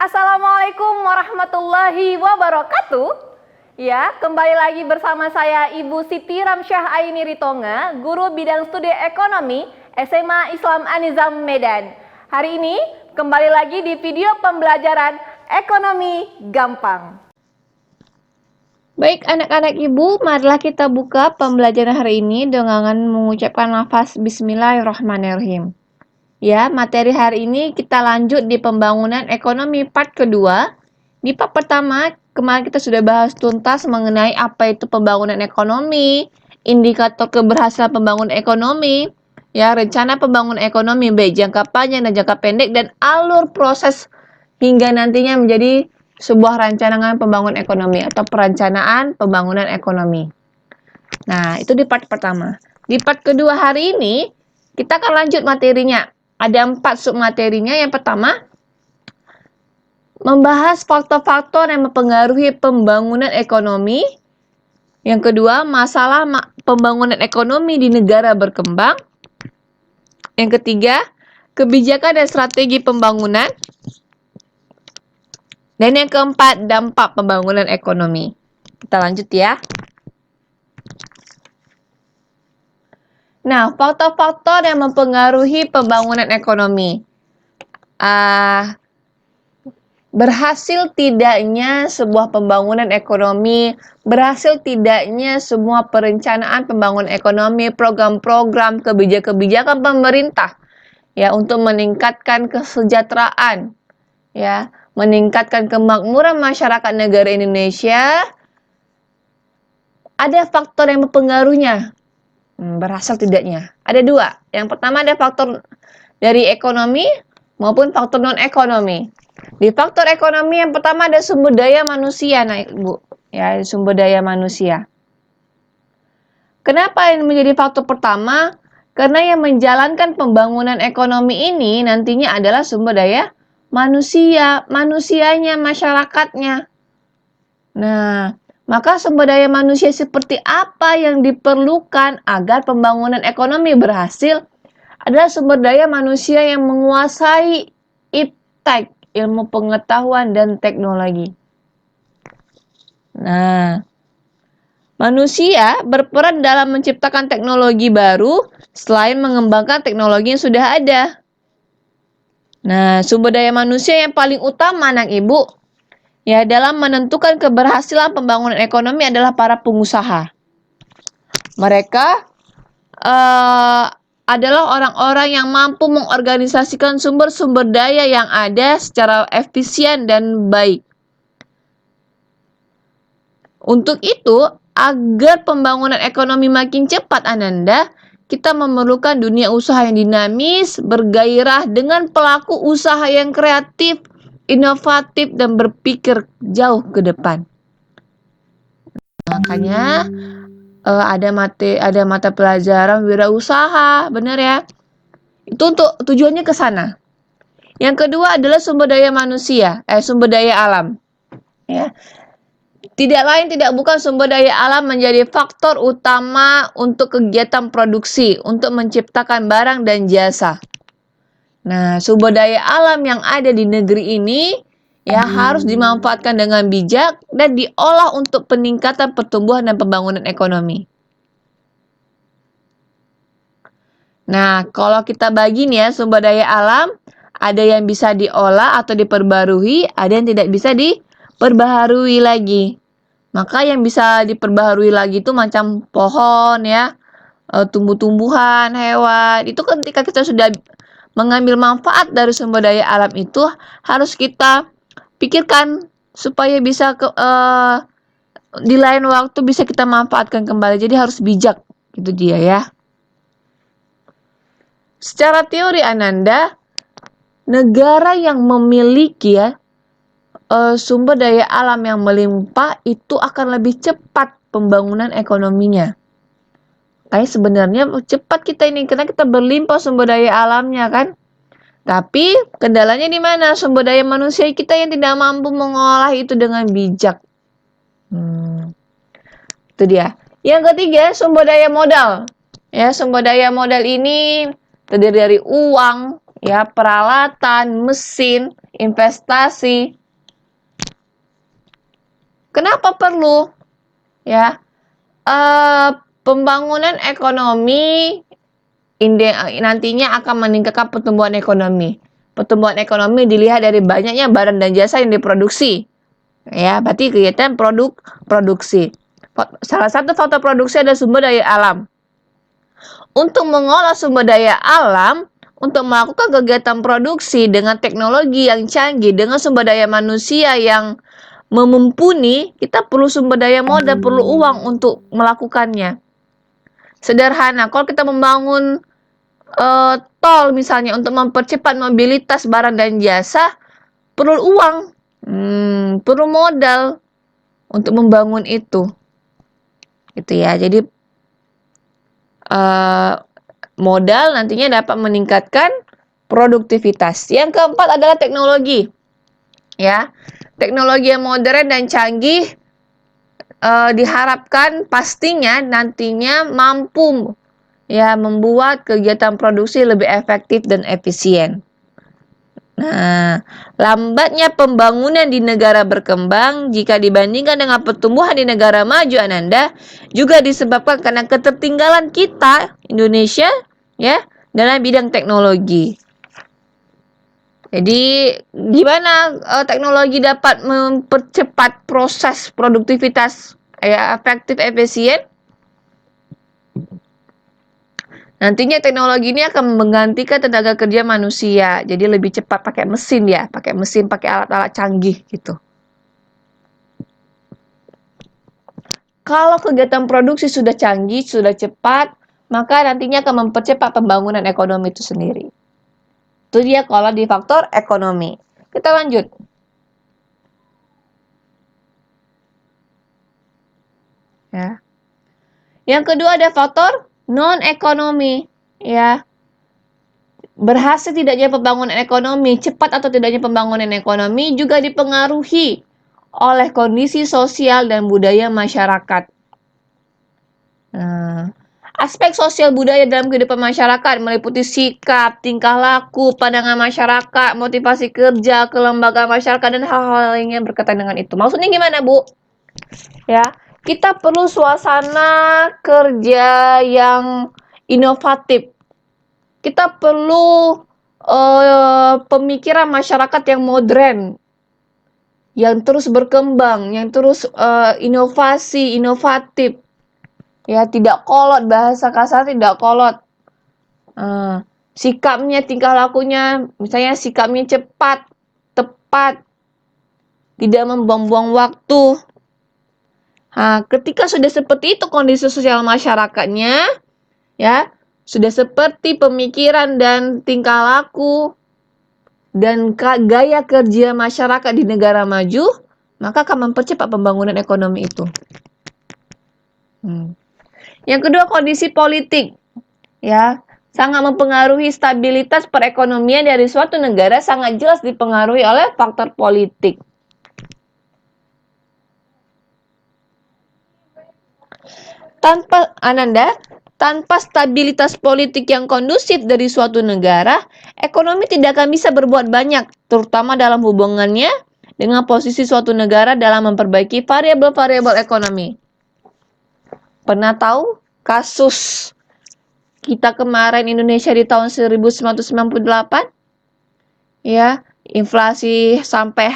Assalamualaikum warahmatullahi wabarakatuh. Ya, kembali lagi bersama saya Ibu Siti Ramsyah Aini Ritonga, guru bidang studi ekonomi SMA Islam An-Nizam Medan. Hari ini kembali lagi di video pembelajaran ekonomi gampang. Baik anak-anak ibu, marilah kita buka pembelajaran hari ini dengan mengucapkan lafaz Bismillahirrahmanirrahim. Ya, materi hari ini kita lanjut di pembangunan ekonomi part kedua. Di part pertama, kemarin kita sudah bahas tuntas mengenai apa itu pembangunan ekonomi, indikator keberhasilan pembangunan ekonomi, ya, rencana pembangunan ekonomi baik jangka panjang dan jangka pendek, dan alur proses hingga nantinya menjadi sebuah rancangan pembangunan ekonomi atau perencanaan pembangunan ekonomi. Nah, itu di part pertama. Di part kedua hari ini, kita akan lanjut materinya. Ada 4 submaterinya. Yang pertama, membahas faktor-faktor yang mempengaruhi pembangunan ekonomi. Yang kedua, masalah pembangunan ekonomi di negara berkembang. Yang ketiga, kebijakan dan strategi pembangunan. Dan yang keempat, dampak pembangunan ekonomi. Kita lanjut ya. Nah, faktor-faktor yang mempengaruhi pembangunan ekonomi. Berhasil tidaknya sebuah pembangunan ekonomi, berhasil tidaknya semua perencanaan pembangunan ekonomi, program-program, kebijakan-kebijakan pemerintah ya untuk meningkatkan kesejahteraan, ya, meningkatkan kemakmuran masyarakat negara Indonesia. Ada faktor yang mempengaruhinya. Berhasil tidaknya. Ada 2. Yang pertama ada faktor dari ekonomi maupun faktor non-ekonomi. Di faktor ekonomi yang pertama ada sumber daya manusia, nah Ibu. Ya, sumber daya manusia. Kenapa ini menjadi faktor pertama? Karena yang menjalankan pembangunan ekonomi ini nantinya adalah sumber daya manusia, manusianya, masyarakatnya. Nah, maka sumber daya manusia seperti apa yang diperlukan agar pembangunan ekonomi berhasil adalah sumber daya manusia yang menguasai iptek, ilmu pengetahuan dan teknologi. Nah, manusia berperan dalam menciptakan teknologi baru selain mengembangkan teknologi yang sudah ada. Nah, sumber daya manusia yang paling utama, anak ibu, ya, dalam menentukan keberhasilan pembangunan ekonomi adalah para pengusaha. Mereka adalah orang-orang yang mampu mengorganisasikan sumber-sumber daya yang ada secara efisien dan baik. Untuk itu, agar pembangunan ekonomi makin cepat, Ananda, kita memerlukan dunia usaha yang dinamis, bergairah dengan pelaku usaha yang kreatif, inovatif, dan berpikir jauh ke depan. Makanya ada mata pelajaran wirausaha, benar ya? Itu untuk tujuannya ke sana. Yang kedua adalah sumber daya manusia, sumber daya alam. Ya. Tidak lain tidak bukan sumber daya alam menjadi faktor utama untuk kegiatan produksi, untuk menciptakan barang dan jasa. Nah, sumber daya alam yang ada di negeri ini ya harus dimanfaatkan dengan bijak dan diolah untuk peningkatan pertumbuhan dan pembangunan ekonomi. Nah, kalau kita bagi nih ya sumber daya alam, ada yang bisa diolah atau diperbarui, ada yang tidak bisa diperbaharui lagi. Maka yang bisa diperbaharui lagi itu macam pohon ya, tumbuh-tumbuhan, hewan. Itu ketika kita sudah mengambil manfaat dari sumber daya alam itu harus kita pikirkan supaya bisa di lain waktu bisa kita manfaatkan kembali. Jadi harus bijak, gitu dia ya. Secara teori Ananda, negara yang memiliki ya sumber daya alam yang melimpah itu akan lebih cepat pembangunan ekonominya. Kayak sebenarnya cepat kita ini karena kita berlimpah sumber daya alamnya kan. Tapi kendalanya di mana? Sumber daya manusia kita yang tidak mampu mengolah itu dengan bijak. Itu dia. Yang ketiga, sumber daya modal. Ya, sumber daya modal ini terdiri dari uang, ya, peralatan, mesin, investasi. Kenapa perlu? Ya, pembangunan ekonomi nantinya akan meningkatkan pertumbuhan ekonomi. Pertumbuhan ekonomi dilihat dari banyaknya barang dan jasa yang diproduksi. Ya, berarti kegiatan produksi. Salah satu faktor produksi adalah sumber daya alam. Untuk mengolah sumber daya alam, untuk melakukan kegiatan produksi dengan teknologi yang canggih, dengan sumber daya manusia yang mumpuni, kita perlu sumber daya modal, perlu uang untuk melakukannya. Sederhana, kalau kita membangun tol misalnya untuk mempercepat mobilitas barang dan jasa, perlu uang, perlu modal untuk membangun itu. Gitu ya. Jadi modal nantinya dapat meningkatkan produktivitas. Yang keempat adalah teknologi. Ya. Teknologi yang modern dan canggih diharapkan pastinya nantinya mampu ya membuat kegiatan produksi lebih efektif dan efisien. Nah, lambatnya pembangunan di negara berkembang jika dibandingkan dengan pertumbuhan di negara maju, Ananda, juga disebabkan karena ketertinggalan kita, Indonesia, ya, dalam bidang teknologi. Jadi, gimana teknologi dapat mempercepat proses produktivitas ya, efektif, efisien? Nantinya teknologi ini akan menggantikan tenaga kerja manusia. Jadi lebih cepat pakai mesin ya, pakai mesin, pakai alat-alat canggih gitu. Kalau kegiatan produksi sudah canggih, sudah cepat, maka nantinya akan mempercepat pembangunan ekonomi itu sendiri. Itu dia kalau di faktor ekonomi. Kita lanjut. Ya. Yang kedua ada faktor non-ekonomi, ya. Berhasil tidaknya pembangunan ekonomi, cepat atau tidaknya pembangunan ekonomi juga dipengaruhi oleh kondisi sosial dan budaya masyarakat. Nah, aspek sosial budaya dalam kehidupan masyarakat meliputi sikap, tingkah laku, pandangan masyarakat, motivasi kerja, kelembagaan masyarakat, dan hal-hal lainnya berkaitan dengan itu. Maksudnya gimana, Bu? Ya, kita perlu suasana kerja yang inovatif. Kita perlu pemikiran masyarakat yang modern, yang terus berkembang, yang terus inovasi, inovatif. Ya, tidak kolot, bahasa kasar tidak kolot. Sikapnya, tingkah lakunya, misalnya sikapnya cepat, tepat, tidak membuang-buang waktu. Ketika sudah seperti itu kondisi sosial masyarakatnya, ya, sudah seperti pemikiran dan tingkah laku dan gaya kerja masyarakat di negara maju, maka akan mempercepat pembangunan ekonomi itu. Yang kedua, kondisi politik. Ya, sangat mempengaruhi stabilitas perekonomian dari suatu negara, sangat jelas dipengaruhi oleh faktor politik. Tanpa stabilitas politik yang kondusif dari suatu negara, ekonomi tidak akan bisa berbuat banyak, terutama dalam hubungannya dengan posisi suatu negara dalam memperbaiki variabel-variabel ekonomi. Pernah tahu kasus kita kemarin Indonesia di tahun 1998? Ya, inflasi sampai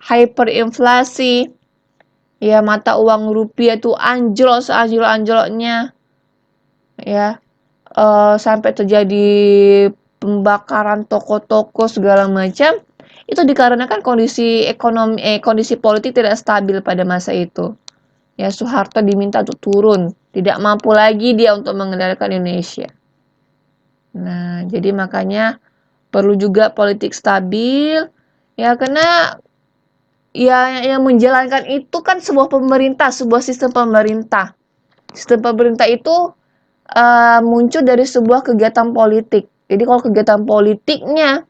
hyperinflasi. Ya, mata uang rupiah itu anjlok seanjlok-anjloknya. Ya, sampai terjadi pembakaran toko-toko segala macam. Itu dikarenakan kondisi ekonomi, kondisi politik tidak stabil pada masa itu. Ya, Soeharto diminta untuk turun, tidak mampu lagi dia untuk mengendalikan Indonesia. Nah, jadi makanya perlu juga politik stabil. Ya, karena ya yang menjalankan itu kan sebuah pemerintah, sebuah sistem pemerintah. Sistem pemerintah itu muncul dari sebuah kegiatan politik. Jadi kalau kegiatan politiknya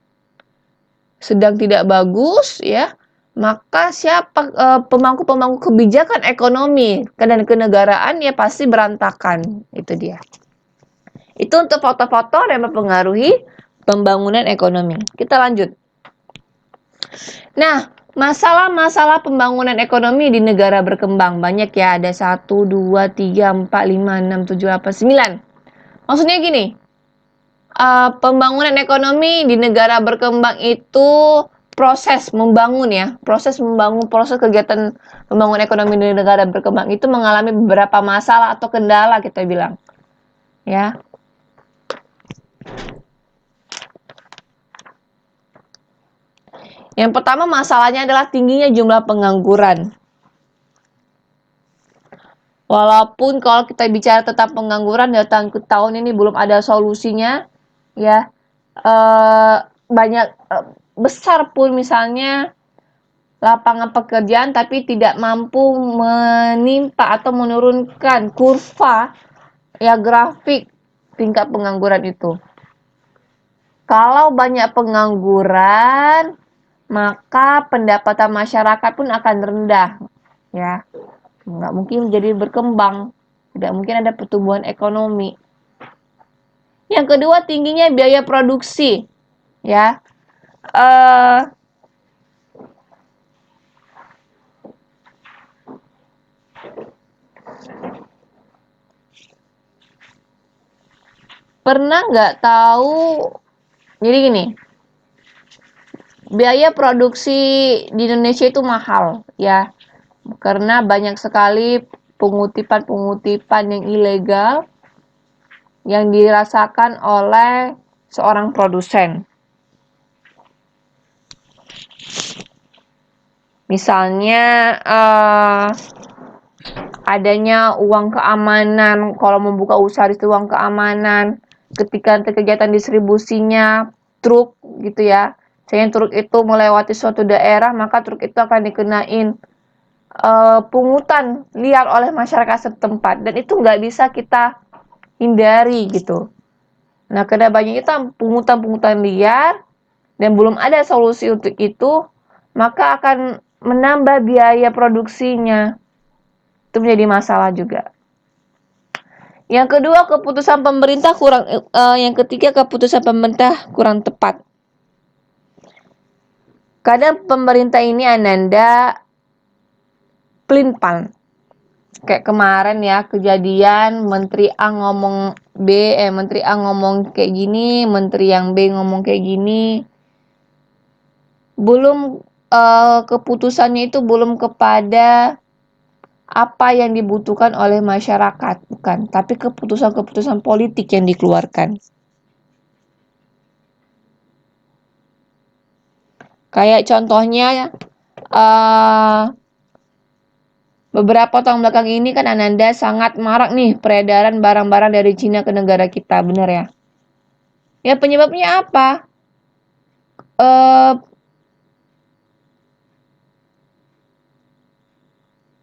sedang tidak bagus, ya, maka siapa pemangku-pemangku kebijakan ekonomi dan kenegaraan ya pasti berantakan. Itu dia. Itu untuk faktor-faktor yang mempengaruhi pembangunan ekonomi. Kita lanjut. Nah, masalah-masalah pembangunan ekonomi di negara berkembang banyak ya, ada 1, 2, 3, 4, 5, 6, 7, 8, 9. Maksudnya gini, pembangunan ekonomi di negara berkembang itu proses membangun ya, proses kegiatan membangun ekonomi di negara berkembang itu mengalami beberapa masalah atau kendala kita bilang, ya. Yang pertama masalahnya adalah tingginya jumlah pengangguran. Walaupun kalau kita bicara tentang pengangguran ya tahun ini belum ada solusinya, ya. Banyak besar pun misalnya lapangan pekerjaan tapi tidak mampu menimpa atau menurunkan kurva ya grafik tingkat pengangguran itu. Kalau banyak pengangguran, maka pendapatan masyarakat pun akan rendah, ya. Nggak mungkin jadi berkembang, tidak mungkin ada pertumbuhan ekonomi. Yang kedua, tingginya biaya produksi, ya. Pernah nggak tahu? Jadi gini, biaya produksi di Indonesia itu mahal, ya. Karena banyak sekali pengutipan yang ilegal yang dirasakan oleh seorang produsen. Misalnya adanya uang keamanan, kalau membuka usaha itu uang keamanan, ketika kegiatan distribusinya truk gitu ya. Misalnya truk itu melewati suatu daerah, maka truk itu akan dikenain pungutan liar oleh masyarakat setempat dan itu nggak bisa kita hindari gitu. Nah, karena banyak itu pungutan-pungutan liar dan belum ada solusi untuk itu, maka akan menambah biaya produksinya. Itu menjadi masalah juga. Yang kedua, yang ketiga keputusan pemerintah kurang tepat. Kadang pemerintah ini Ananda pelin-pelan. Kayak kemarin ya kejadian Menteri A ngomong Menteri A ngomong kayak gini, Menteri yang B ngomong kayak gini. Belum keputusannya itu belum kepada apa yang dibutuhkan oleh masyarakat, bukan, tapi keputusan-keputusan politik yang dikeluarkan. Kayak contohnya beberapa tahun belakang ini kan Ananda sangat marak nih peredaran barang-barang dari Cina ke negara kita, benar ya? Ya penyebabnya apa?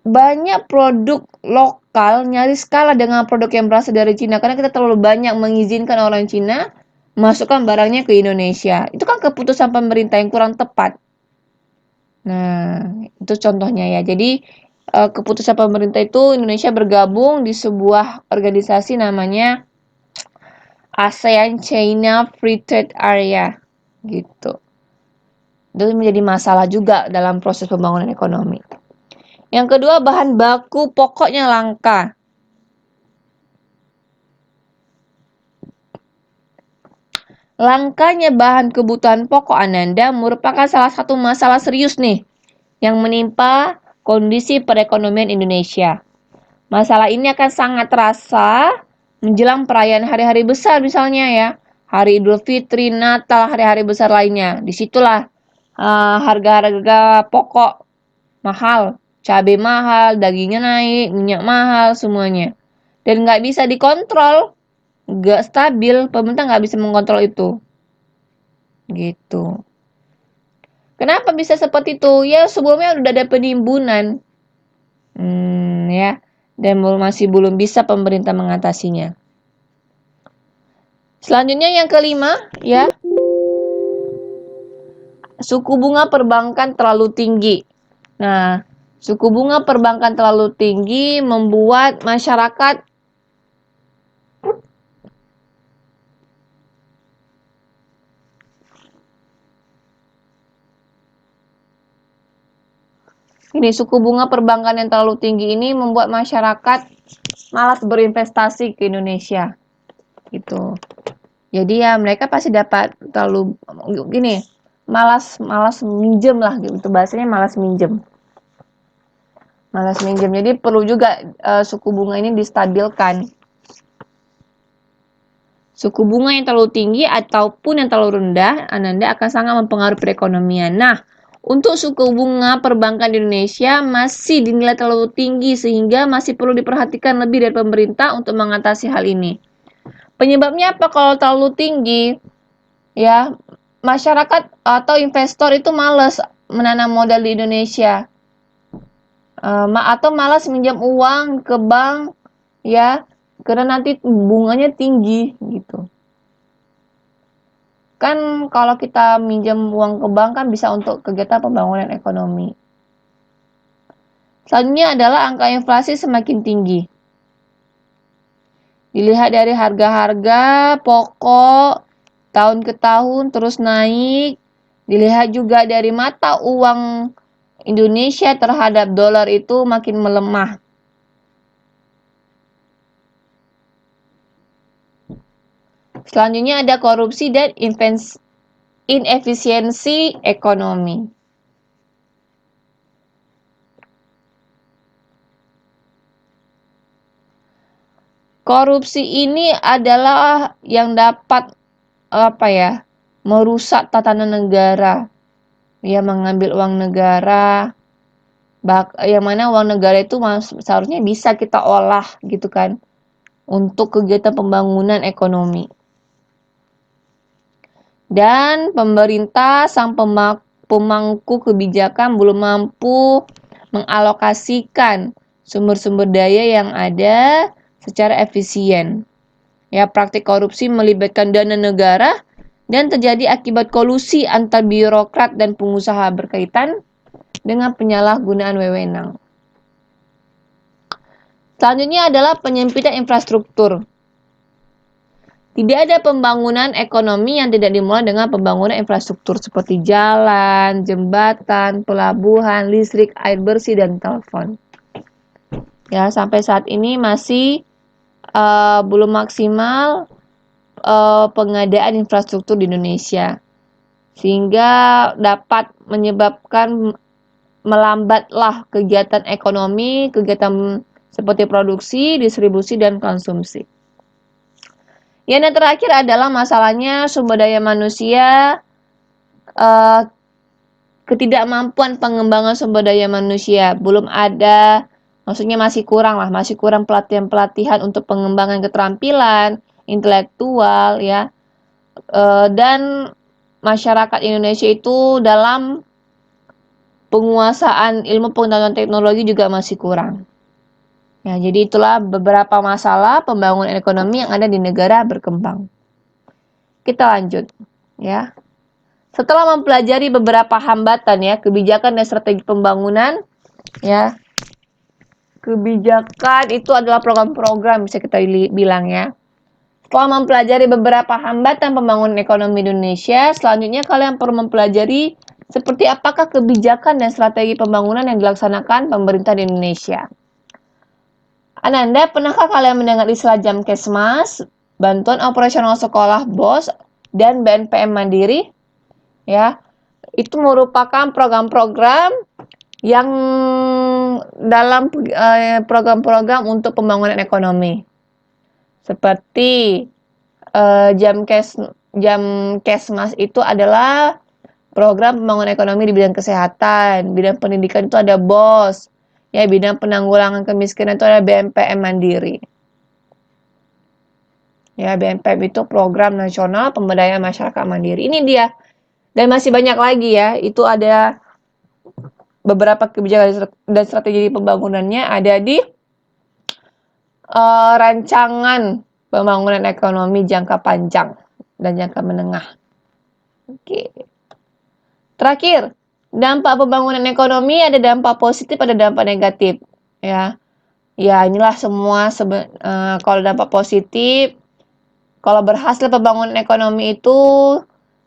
Banyak produk lokal nyaris kalah dengan produk yang berasal dari Cina karena kita terlalu banyak mengizinkan orang Cina masukkan barangnya ke Indonesia. Itu kan keputusan pemerintah yang kurang tepat. Nah, itu contohnya ya. Jadi keputusan pemerintah itu Indonesia bergabung di sebuah organisasi namanya ASEAN China Free Trade Area gitu. Itu menjadi masalah juga dalam proses pembangunan ekonomi. Yang kedua, bahan baku pokoknya langka. Langkanya bahan kebutuhan pokok Ananda merupakan salah satu masalah serius nih yang menimpa kondisi perekonomian Indonesia. Masalah ini akan sangat terasa menjelang perayaan hari-hari besar misalnya ya. Hari Idul Fitri, Natal, hari-hari besar lainnya. Disitulah harga-harga pokok mahal. Cabai mahal, dagingnya naik, minyak mahal, semuanya. Dan nggak bisa dikontrol, nggak stabil, pemerintah nggak bisa mengontrol itu. Gitu. Kenapa bisa seperti itu? Ya sebelumnya udah ada penimbunan. Ya. Dan masih belum bisa pemerintah mengatasinya. Selanjutnya yang kelima, ya. Suku bunga perbankan terlalu tinggi. Nah, suku bunga perbankan terlalu tinggi membuat masyarakat Ini suku bunga perbankan yang terlalu tinggi ini membuat masyarakat malas berinvestasi ke Indonesia. Gitu. Jadi ya mereka pasti dapat terlalu gini, malas minjem lah gitu. Bahasanya malas minjem. Malas minjem. Jadi perlu juga suku bunga ini distabilkan. Suku bunga yang terlalu tinggi ataupun yang terlalu rendah, Ananda akan sangat mempengaruhi perekonomian. Nah, untuk suku bunga perbankan di Indonesia masih dinilai terlalu tinggi sehingga masih perlu diperhatikan lebih dari pemerintah untuk mengatasi hal ini. Penyebabnya apa kalau terlalu tinggi? Ya, masyarakat atau investor itu malas menanam modal di Indonesia. Atau malas minjam uang ke bank, ya, karena nanti bunganya tinggi gitu. Kan kalau kita minjam uang ke bank kan bisa untuk kegiatan pembangunan ekonomi. Selanjutnya adalah angka inflasi semakin tinggi. Dilihat dari harga-harga pokok tahun ke tahun terus naik. Dilihat juga dari mata uang Indonesia terhadap dolar itu makin melemah. Selanjutnya ada korupsi dan inefisiensi ekonomi. Korupsi ini adalah yang dapat merusak tatanan negara. Ya, mengambil uang negara, yang mana uang negara itu seharusnya bisa kita olah gitu kan untuk kegiatan pembangunan ekonomi. Dan pemerintah sang pemangku kebijakan belum mampu mengalokasikan sumber-sumber daya yang ada secara efisien. Ya, praktik korupsi melibatkan dana negara dan terjadi akibat kolusi antar birokrat dan pengusaha berkaitan dengan penyalahgunaan wewenang. Selanjutnya adalah penyempitan infrastruktur. Tidak ada pembangunan ekonomi yang tidak dimulai dengan pembangunan infrastruktur seperti jalan, jembatan, pelabuhan, listrik, air bersih, dan telepon. Ya, sampai saat ini masih belum maksimal pengadaan infrastruktur di Indonesia, sehingga dapat menyebabkan melambatlah kegiatan ekonomi, kegiatan seperti produksi, distribusi, dan konsumsi. Yang terakhir adalah masalahnya sumber daya manusia, ketidakmampuan pengembangan sumber daya manusia. Belum ada, maksudnya masih kurang pelatihan-pelatihan untuk pengembangan keterampilan intelektual ya. Dan masyarakat Indonesia itu dalam penguasaan ilmu pengetahuan teknologi juga masih kurang. Ya, jadi itulah beberapa masalah pembangunan ekonomi yang ada di negara berkembang. Kita lanjut, ya. Setelah mempelajari beberapa hambatan ya, kebijakan dan strategi pembangunan, ya. Kebijakan itu adalah program-program bisa kita bilang ya. Setelah mempelajari beberapa hambatan pembangunan ekonomi Indonesia, selanjutnya kalian perlu mempelajari seperti apakah kebijakan dan strategi pembangunan yang dilaksanakan pemerintah di Indonesia. Ananda, pernahkah kalian mendengar istilah Jamkesmas, Bantuan Operasional Sekolah BOS, dan BNPM Mandiri? Ya, itu merupakan program-program yang dalam program-program untuk pembangunan ekonomi. Seperti Jamkesmas itu adalah program pembangunan ekonomi di bidang kesehatan, bidang pendidikan itu ada BOS. Ya, bidang penanggulangan kemiskinan itu ada BNPM Mandiri. Ya, BNPM itu program nasional pemberdayaan masyarakat mandiri. Ini dia. Dan masih banyak lagi ya. Itu ada beberapa kebijakan dan strategi pembangunannya ada di rancangan pembangunan ekonomi jangka panjang dan jangka menengah. Oke. Terakhir, dampak pembangunan ekonomi ada dampak positif, ada dampak negatif, ya. Ya, inilah semua kalau dampak positif, kalau berhasil pembangunan ekonomi itu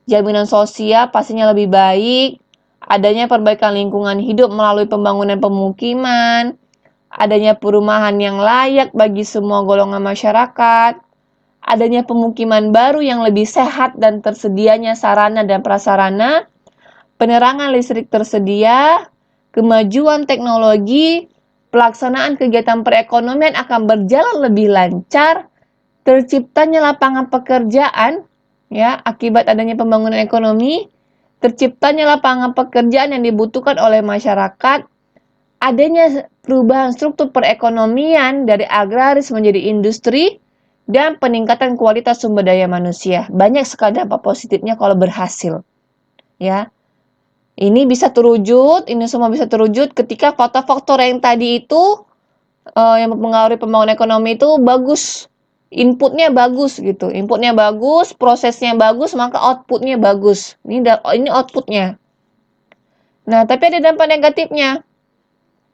jaminan sosial pastinya lebih baik, adanya perbaikan lingkungan hidup melalui pembangunan pemukiman, adanya perumahan yang layak bagi semua golongan masyarakat, adanya pemukiman baru yang lebih sehat dan tersedianya sarana dan prasarana, penerangan listrik tersedia, kemajuan teknologi, pelaksanaan kegiatan perekonomian akan berjalan lebih lancar, terciptanya lapangan pekerjaan, ya, akibat adanya pembangunan ekonomi, terciptanya lapangan pekerjaan yang dibutuhkan oleh masyarakat, adanya perubahan struktur perekonomian dari agraris menjadi industri, dan peningkatan kualitas sumber daya manusia. Banyak sekali dampak positifnya kalau berhasil. Ya, ini bisa terwujud, ini semua bisa terwujud ketika faktor-faktor yang tadi itu yang mempengaruhi pembangunan ekonomi itu bagus. Inputnya bagus gitu. Inputnya bagus, prosesnya bagus, maka outputnya bagus. Ini outputnya. Nah, tapi ada dampak negatifnya.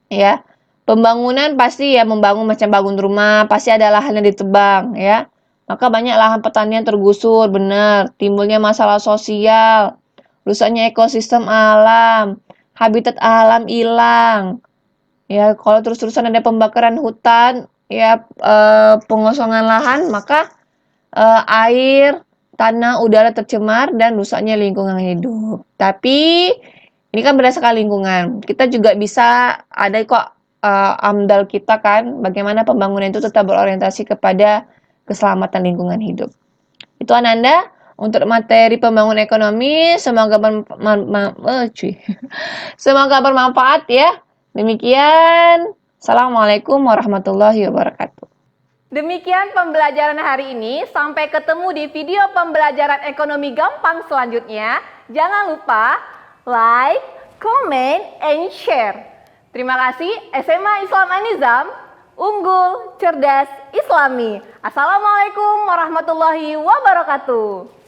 Ya, pembangunan pasti ya membangun macam bangun rumah, pasti ada lahan yang ditebang ya. Maka banyak lahan pertanian tergusur, benar. Timbulnya masalah sosial, rusaknya ekosistem alam, habitat alam hilang. Ya, kalau terus-terusan ada pembakaran hutan, ya pengosongan lahan, maka air, tanah, udara tercemar dan rusaknya lingkungan hidup. Tapi ini kan berdasarkan lingkungan. Kita juga bisa ada kok AMDAL kita kan, bagaimana pembangunan itu tetap berorientasi kepada keselamatan lingkungan hidup. Itu Ananda untuk materi pembangunan ekonomi. Semoga semoga bermanfaat ya. Demikian. Assalamualaikum warahmatullahi wabarakatuh. Demikian pembelajaran hari ini. Sampai ketemu di video pembelajaran ekonomi gampang selanjutnya. Jangan lupa like, comment, and share. Terima kasih. SMA Islam An-Nizam, unggul, cerdas, islami. Assalamualaikum warahmatullahi wabarakatuh.